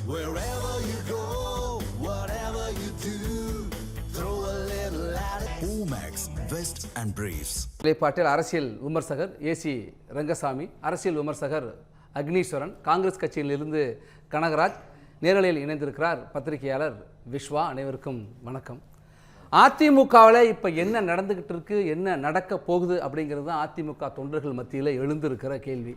Wherever you go, whatever you do, throw a little at it. Omax, Vest and Briefs. நிலைப்பாட்டில் அரசியல் விமர்சகர் AC Rangasamy, அரசியல் விமர்சகர் அக்னீஸ்வரன், காங்கிரஸ் கட்சியிலிருந்து கனகராஜ், நேரலையில் இணைந்திருக்கிறார் பத்திரிகையாளர் விஸ்வா. அனைவருக்கும் வணக்கம். அதிமுகவில் இப்போ என்ன நடந்துக்கிட்டு இருக்கு, என்ன நடக்க போகுது அப்படிங்கிறது தான் அதிமுக தொண்டர்கள் மத்தியில் எழுந்திருக்கிற கேள்வி.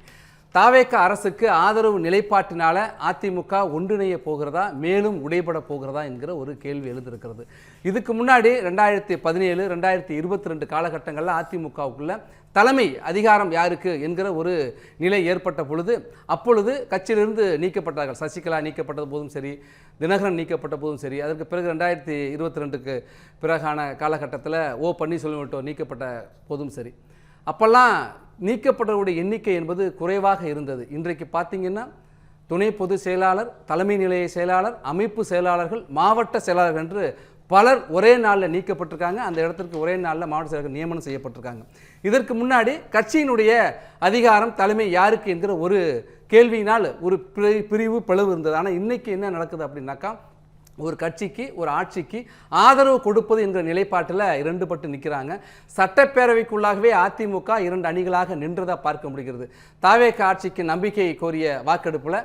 தாவேக அரசுக்கு ஆதரவு நிலைப்பாட்டினால அதிமுக ஒன்றிணைய போகிறதா, மேலும் உடைபட போகிறதா என்கிற ஒரு கேள்வி எழுந்திருக்கிறது. இதுக்கு முன்னாடி 2017, 2022 காலகட்டங்களில் அதிமுகவுக்குள்ள தலைமை அதிகாரம் யாருக்கு என்கிற ஒரு நிலை ஏற்பட்ட பொழுது, அப்பொழுது கட்சியிலிருந்து நீக்கப்பட்டார்கள். சசிகலா நீக்கப்பட்ட போதும் சரி, தினகரன் நீக்கப்பட்ட போதும் சரி, அதற்கு பிறகு 2022க்கு பிறகான காலகட்டத்தில் பன்னீர்செல்வம் நீக்கப்பட்ட போதும் சரி, அப்போல்லாம் நீக்கப்பட்டவருடைய எண்ணிக்கை என்பது குறைவாக இருந்தது. இன்றைக்கு பார்த்தீங்கன்னா துணை பொதுச் செயலாளர், தலைமை நிலைய செயலாளர், அமைப்பு செயலாளர்கள், மாவட்ட செயலாளர்கள் என்று பலர் ஒரே நாளில் நீக்கப்பட்டிருக்காங்க. அந்த இடத்திற்கு ஒரே நாளில் மாவட்ட செயலாளர்கள் நியமனம் செய்யப்பட்டிருக்காங்க. இதற்கு முன்னாடி கட்சியினுடைய அதிகாரம் தலைமை யாருக்கு என்கிற ஒரு கேள்வியினால் ஒரு பிரிவு பிளவு இருந்தது. ஆனால் இன்னைக்கு என்ன நடக்குது அப்படின்னாக்கா, ஒரு கட்சிக்கு, ஒரு ஆட்சிக்கு ஆதரவு கொடுப்பது என்கிற நிலைப்பாட்டில் இரண்டுபட்டு நிற்கிறாங்க. சட்டப்பேரவைக்குள்ளாகவே அதிமுக 2 அணிகளாக நின்றதாக பார்க்க முடிகிறது. தாவேக ஆட்சிக்கு நம்பிக்கை கோரிய வாக்கெடுப்பில்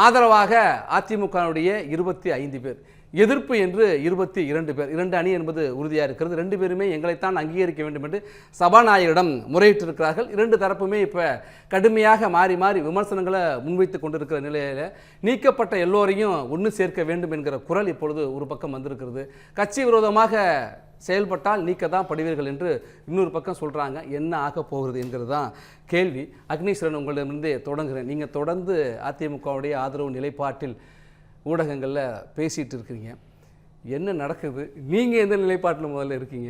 ஆதரவாக அதிமுகவுடைய 25 பேர், எதிர்ப்பு என்று 22 பேர், 2 அணி என்பது உறுதியாக இருக்கிறது. 2 பேருமே எங்களைத்தான் அங்கீகரிக்க வேண்டும் என்று சபாநாயகரிடம் முறையிட்டிருக்கிறார்கள். 2 தரப்புமே இப்போ கடுமையாக மாறி மாறி விமர்சனங்களை முன்வைத்து கொண்டிருக்கிற நிலையில் நீக்கப்பட்ட எல்லோரையும் ஒன்று சேர்க்க வேண்டும் என்கிற குரல் இப்பொழுது ஒரு பக்கம் வந்திருக்கிறது. கட்சி விரோதமாக செயல்பட்டால் நீக்க தான் படுவீர்கள் என்று இன்னொரு பக்கம் சொல்கிறாங்க. என்ன ஆக போகிறது என்கிறது தான் கேள்வி. அக்னீஸ்வரன், உங்களிடமிருந்தே தொடங்குகிறேன். நீங்கள் தொடர்ந்து அதிமுகவுடைய ஆதரவு நிலைப்பாட்டில் ஊடகங்களில் பேசிகிட்டு இருக்கிறீங்க. என்ன நடக்குது? நீங்கள் எந்த நிலைப்பாட்டில் முதல்ல இருக்கீங்க?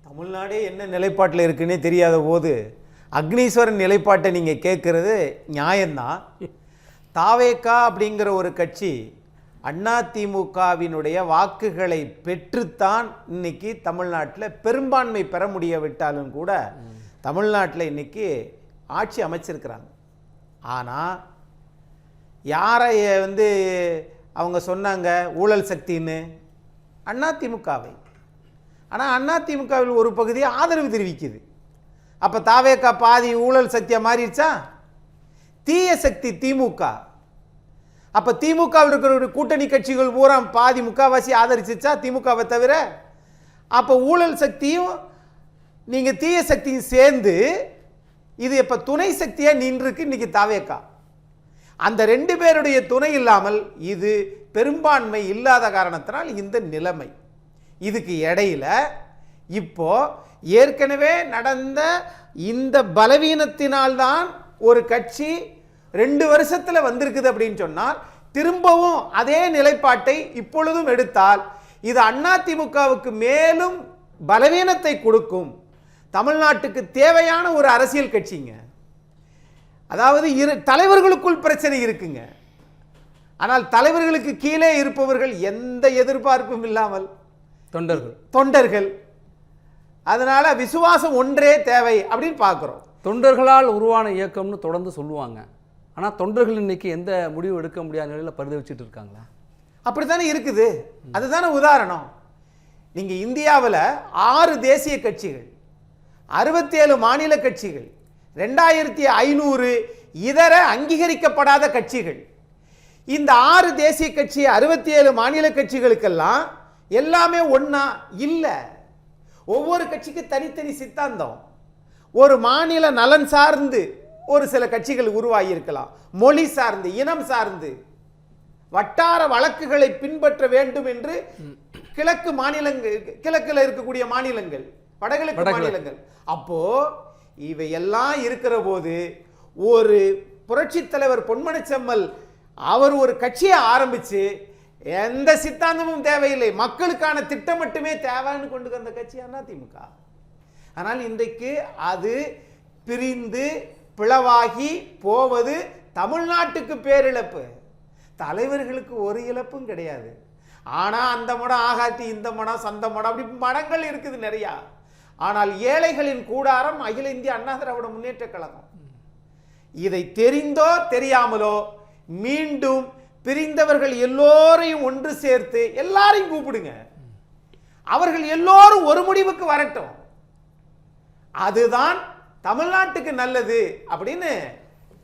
தமிழ்நாடே என்ன நிலைப்பாட்டில் இருக்குன்னே தெரியாத போது அக்னீஸ்வரன் நிலைப்பாட்டை நீங்கள் கேட்குறது நியாயம்தான். தாவேகா அப்படிங்கிற ஒரு கட்சி அதிமுகவினுடைய வாக்குகளை பெற்றுத்தான் இன்னைக்கு தமிழ்நாட்டில் பெரும்பான்மை பெற முடியவிட்டாலும் கூட தமிழ்நாட்டில் இன்னைக்கு ஆட்சி அமைச்சிருக்கிறாங்க. ஆனால் யாரை அவங்க சொன்னாங்க ஊழல் சக்தின்னு? அதிமுகவை. ஆனால் அதிமுகவில் ஒரு பகுதியை ஆதரவு தெரிவிக்குது. அப்போ தாவேகா பாதி ஊழல் சக்தியாக மாறிடுச்சா? தீய சக்தி திமுக. அப்போ திமுகவில் இருக்கிற கூட்டணி கட்சிகள் பூரா பாதி முக்காவாசி ஆதரிச்சிச்சா திமுகவை தவிர? அப்போ ஊழல் சக்தியும் நீங்கள் தீய சக்தியும் சேர்ந்து இது இப்போ துணை சக்தியாக நின்றுருக்கு இன்னைக்கு தாவேகா. அந்த 2 பேருடைய துணை இல்லாமல் இது பெரும்பான்மை இல்லாத காரணத்தினால் இந்த நிலைமை. இதுக்கு இடையில இப்போ ஏற்கனவே நடந்த இந்த பலவீனத்தினால்தான் ஒரு கட்சி 2 வருஷத்தில் வந்திருக்குது அப்படின்னு சொன்னால், திரும்பவும் அதே நிலைப்பாட்டை இப்பொழுதும் எடுத்தால் இது அதிமுகவுக்கு மேலும் பலவீனத்தை கொடுக்கும். தமிழ்நாட்டுக்கு தேவையான ஒரு அரசியல் கட்சிங்க. அதாவது தலைவர்களுக்குள் பிரச்சனை இருக்குங்க. ஆனால் தலைவர்களுக்கு கீழே இருப்பவர்கள் எந்த எதிர்பார்ப்பும் இல்லாமல் தொண்டர்கள். அதனால விசுவாசம் ஒன்றே தேவை அப்படின்னு பார்க்கிறோம். தொண்டர்களால் உருவான இயக்கம்னு தொடர்ந்து சொல்லுவாங்க. ஆனால் தொண்டர்கள் இன்னைக்கு எந்த முடிவு எடுக்க முடியாத நிலையில் பரிதவிச்சுட்டு இருக்காங்களா? அப்படித்தானே இருக்குது. அதுதானே உதாரணம். நீங்க இந்தியாவில் 6 தேசிய கட்சிகள், 67 மாநில கட்சிகள், 2500 இதர அங்கீகரிக்கப்படாத கட்சிகள். இந்த 6 தேசிய கட்சி, 67 மாநில கட்சிகளுக்கெல்லாம் எல்லாமே ஒண்ணா இல்லை. ஒவ்வொரு கட்சிக்கு தனித்தனி சித்தாந்தம். ஒரு மாநில நலன் சார்ந்து ஒரு சில கட்சிகள் உருவாகி இருக்கலாம், மொழி சார்ந்து, இனம் சார்ந்து, வட்டார வழக்குகளை பின்பற்ற வேண்டும் என்று கிழக்கு மாநிலங்கள், கிழக்கில் இருக்கக்கூடிய மாநிலங்கள், வடகிழக்கு மாநிலங்கள். அப்போ இவையெல்லாம் இருக்கிற போது ஒரு புரட்சி தலைவர் பொன்மனச்செம்மல் அவர் ஒரு கட்சியை ஆரம்பிச்சு எந்த சித்தாந்தமும் தேவையில்லை, மக்களுக்கான திட்டம் மட்டுமே தேவைன்னு கொண்டு வந்த கட்சி அதிமுக. ஆனால் இன்றைக்கு அது பிரிந்து பிளவாகி போவது தமிழ்நாட்டுக்கு பேரிழப்பு. தலைவர்களுக்கு ஒரு இழப்பும் கிடையாது. ஆனா அந்த மடம் ஆகாட்டி இந்த மடம், சந்த மடம், அப்படி மடங்கள் இருக்குது நிறையா. ஆனால் ஏழைகளின் கூடாரம் அகில இந்திய அண்ணா திராவிட முன்னேற்ற கழகம். இதை தெரிந்தோ தெரியாமலோ மீண்டும் பிரிந்தவர்கள் எல்லோரையும் ஒன்று சேர்த்து எல்லாரையும் கூப்பிடுங்க. அவர்கள் எல்லோரும் ஒரு முடிவுக்கு வரட்டும். அதுதான் தமிழ்நாட்டுக்கு நல்லது அப்படின்னு.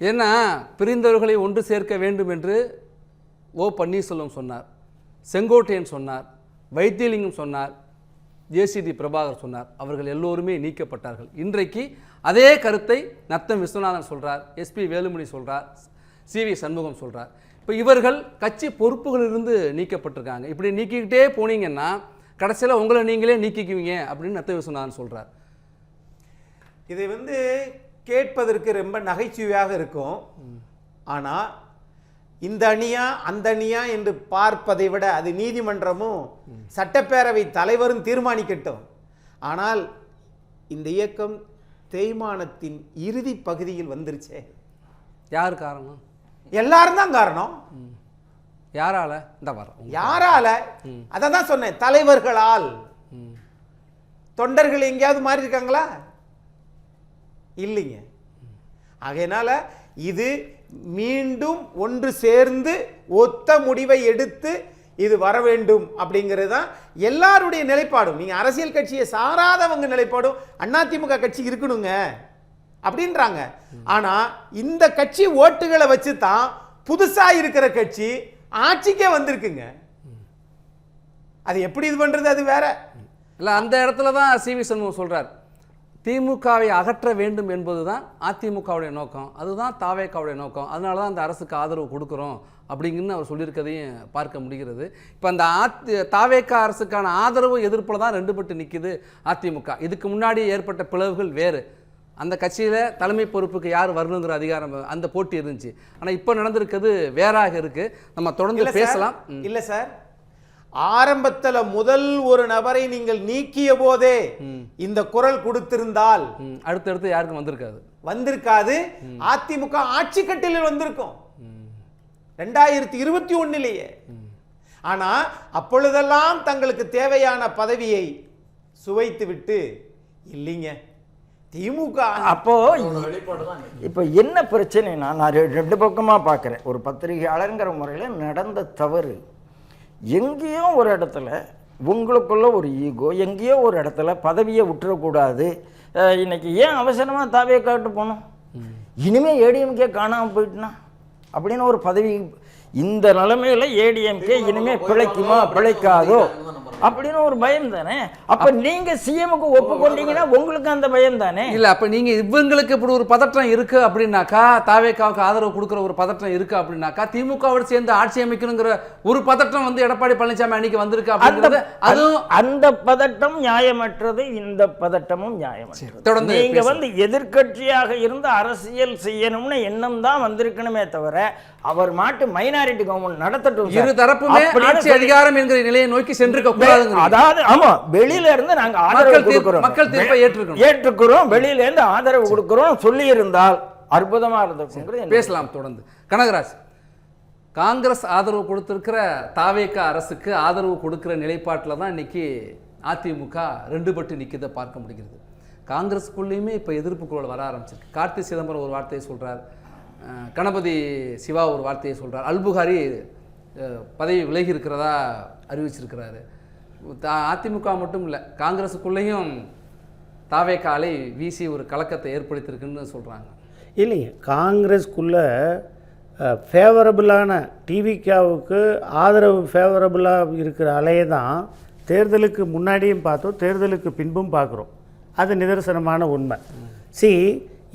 ஏன்னா பிரிந்தவர்களை ஒன்று சேர்க்க வேண்டும் என்று ஓ பன்னீர்செல்வம் சொன்னார், செங்கோட்டையன் சொன்னார், வைத்தியலிங்கம் சொன்னார், ஜேசிடி பிரபாகர் சொன்னார். அவர்கள் எல்லோருமே நீக்கப்பட்டார்கள். இன்றைக்கு அதே கருத்தை நத்தம் விஸ்வநாதன் சொல்கிறார், எஸ்பி வேலுமணி சொல்கிறார், சிவி சண்முகம் சொல்கிறார். இப்போ இவர்கள் கட்சி பொறுப்புகளிலிருந்து நீக்கப்பட்டிருக்காங்க. இப்படி நீக்கிக்கிட்டே போனீங்கன்னா கடைசியில் உங்களை நீங்களே நீக்கிக்குவீங்க அப்படின்னு நத்தம் விஸ்வநாதன் சொல்கிறார். இதை கேட்பதற்கு ரொம்ப நகைச்சுவையாக இருக்கும். ஆனால் இந்த அணியா அந்த அணியா என்று பார்ப்பதை விட அது நீதிமன்றமும் சட்டப்பேரவை தலைவரும் தீர்மானிக்கட்டும். ஆனால் இந்த இயக்கம் தேய்மானத்தின் இறுதி பகுதியில் வந்துருச்சே. யார் காரணம்? எல்லாரும் தான் காரணம். யாரால? இந்த வர யாரால? அதை தான் சொன்னேன், தலைவர்களால். தொண்டர்கள் எங்கேயாவது மாறி இருக்காங்களா? இல்லைங்க. ஆகையினால இது மீண்டும் ஒன்று சேர்ந்து ஒத்த முடிவை எடுத்து இது வர வேண்டும் அப்படிங்கிறது தான் எல்லாருடைய நிலைப்பாடும். நீங்க அரசியல் கட்சியை சாராதவங்க நிலைப்பாடும் அதிமுக கட்சி இருக்கணுங்க அப்படின்றாங்க. ஆனா இந்த கட்சி ஓட்டுகளை வச்சு தான் புதுசா இருக்கிற கட்சி ஆட்சிக்கே வந்திருக்குங்க. அது எப்படி இது பண்றது அது வேற இல்ல. அந்த இடத்துல தான் சிவி சண்முகம் சொல்றார், திமுகவை அகற்ற வேண்டும் என்பதுதான் அதிமுகவுடைய நோக்கம், அதுதான் தாவேக்காவுடைய நோக்கம், அதனால தான் அந்த அரசுக்கு ஆதரவு கொடுக்குறோம் அப்படிங்கன்னு அவர் சொல்லியிருக்கதையும் பார்க்க முடிகிறது. இப்போ அந்த தாவேக்கா அரசுக்கான ஆதரவு எதிர்ப்பில் தான் ரெண்டுபட்டு நிற்கிது அதிமுக. இதுக்கு முன்னாடி ஏற்பட்ட பிளவுகள் வேறு. அந்த கட்சியில் தலைமை பொறுப்புக்கு யார் வரணுங்கிற அதிகாரம் அந்த போட்டி இருந்துச்சு. ஆனால் இப்போ நடந்திருக்கிறது வேறாக இருக்கு. நம்ம தொடர்ந்து பேசலாம். இல்லை சார், ஆரம்பத்தில் முதல் ஒரு நபரை நீங்கள் நீக்கிய போதே இந்த குரல் கொடுத்திருந்தால் அடுத்தடுத்து யாருக்கும் வந்திருக்காது. அதிமுக ஆட்சி கட்டிலில் வந்திருக்கும் 2021. ஆனா அப்பொழுதெல்லாம் தங்களுக்கு தேவையான பதவியை சுவைத்து விட்டு இல்லைங்க திமுக. அப்போ இப்போ என்ன பிரச்சனைனா, நான் ரெண்டு பக்கமா பார்க்கிறேன். ஒரு பத்திரிகையாளருங்கிற முறையில் நடந்த தவறு எங்கேயோ ஒரு இடத்துல உங்களுக்குள்ள ஒரு ஈகோ, எங்கேயோ ஒரு இடத்துல பதவியை விட்டுறக்கூடாது. இன்னைக்கு ஏன் அவசரமாக தாவே காட்டு போனோம், இனிமேல் ஏடிஎம்கே காணாமல் போயிட்டுனா அப்படின்னு ஒரு பதவி. இந்த நிலைமையில ஏடிஎம்கே இனிமேல் பிழைக்குமா பிழைக்காதோ அப்படின்னு ஒரு பயம் தானே. அப்ப நீங்க சிஎம்க்கு ஒப்புக்கொண்டீங்கன்னா உங்களுக்கு அந்த பயம் தானே. இல்ல, அப்ப நீங்க இவங்களுக்கு இப்படி ஒரு பதற்றம் இருக்கு அப்படின்னாக்கா, தாவேக்காவுக்கு ஆதரவு கொடுக்குற ஒரு பதற்றம் இருக்கு அப்படின்னாக்கா, திமுகவோட சேர்ந்து ஆட்சி அமைக்கணுங்கிற ஒரு பதற்றம் எடப்பாடி பழனிசாமி அன்னைக்கு வந்திருக்கு அப்படிங்கிறது அதுவும் அந்த பதட்டம் நியாயமற்றது, இந்த பதட்டமும் நியாயமற்றது. நீங்க எதிர்க்கட்சியாக இருந்து அரசியல் செய்யணும்னு எண்ணம் தான் வந்திருக்கணுமே தவிர அவர் மாட்டு மைனாரிட்டி கவர்மெண்ட் நடத்தட்டும், இரு தரப்புமே ஆட்சி அதிகாரம் என்கிற நிலையை நோக்கி சென்றிருக்க கூடாது. அதாவது ஆமா, வெளியில இருந்து நாங்க ஆதரவு கொடுக்கிறோம், மக்கள் தீர்ப்பை ஏற்றுக்கிறோம், வெளியில இருந்து ஆதரவு கொடுக்கிறோம் சொல்லி இருந்தால் அற்புதமா இருந்திருக்கும். பேசலாம் தொடர்ந்து. கனகராஜ், காங்கிரஸ் ஆதரவு கொடுத்திருக்கிற தாவேக்கா அரசுக்கு ஆதரவு கொடுக்கிற நிலைப்பாட்டில் தான் இன்னைக்கு அதிமுக ரெண்டுபட்டு நிற்கிறத பார்க்க முடிகிறது. காங்கிரஸுக்குள்ளேயுமே இப்போ எதிர்ப்பு குரல் வர ஆரம்பிச்சிருக்கு. கார்த்தி சிதம்பரம் ஒரு வார்த்தையை சொல்றார், கணபதி சிவா ஒரு வார்த்தையை சொல்றார், அல்புகாரி பதவி விலகி இருக்கிறதா அறிவிச்சிருக்கிறாரு. அதிமுக மட்டும் இல்லை, காங்கிரஸுக்குள்ளேயும் தாவேக்காலை வீசி ஒரு கலக்கத்தை ஏற்படுத்தியிருக்குன்னு சொல்கிறாங்க. இல்லைங்க, காங்கிரஸ்க்குள்ள ஃபேவரபுளான டிவிகாவுக்கு ஆதரவு ஃபேவரபுளாக இருக்கிற அலையை தான் தேர்தலுக்கு முன்னாடியும் பார்த்தோம், தேர்தலுக்கு பின்பும் பார்க்குறோம். அது நிதர்சனமான உண்மை.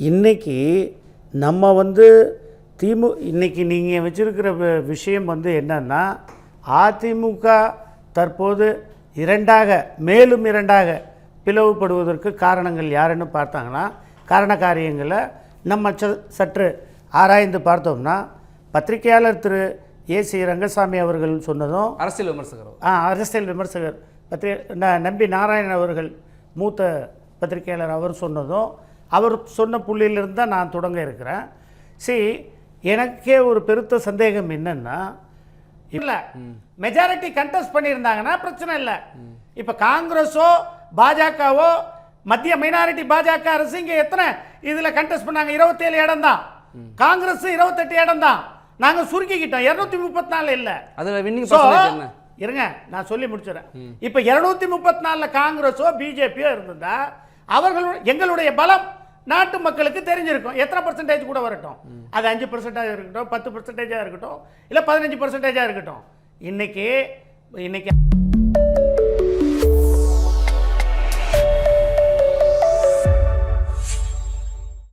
இன்னைக்கு நம்ம இன்னைக்கு நீங்கள் வச்சுருக்கிற விஷயம் என்னன்னா, அதிமுக தற்போது மேலும் இரண்டாக பிளவுபடுவதற்கு காரணங்கள் யாருன்னு பார்த்தாங்கன்னா, காரண காரியங்களை நம்ம சற்று ஆராய்ந்து பார்த்தோம்னா, பத்திரிகையாளர் திரு ஏசி ரங்கசாமி அவர்கள் சொன்னதும், அரசியல் விமர்சகர் நம்பி நாராயணன் அவர்கள் மூத்த பத்திரிகையாளர் அவர் சொன்னதும், அவர் சொன்ன புள்ளியிலிருந்து தான் நான் தொடங்க இருக்கிறேன். எனக்கே ஒரு பெருத்த சந்தேகம் என்னன்னா, இல்லை மெஜாரிட்டி கண்டெஸ்ட் பண்ணியிருந்தாங்கன்னா பிரச்சனை இல்லை. இப்போ காங்கிரஸோ பாஜகவோ மத்திய மைனாரிட்டி பாஜக அரசு இங்கே எத்தனை இதில் கண்டெஸ்ட் பண்ணாங்க? 27 இடம் தான். காங்கிரஸ் 28 இடம் தான். நாங்க சுருக்கிக்கிட்டோம். 234 இல்ல. அதுல வின்னிங் So, பர்சன்டேஜ் என்ன? இருங்க நான் சொல்லி முடிச்சிடறேன். இப்ப 234 காங்கிரஸோ பிஜேபியோ இருந்ததா எங்களுடைய பலம் நாட்டு மக்களுக்கு தெரிஞ்சிருக்கும். எத்தனை பர்சன்டேஜ் கூட வரட்டும், அது 5% இருக்கட்டும், 10% இருக்கட்டும், இல்ல 15% இருக்கட்டும். இன்னைக்கு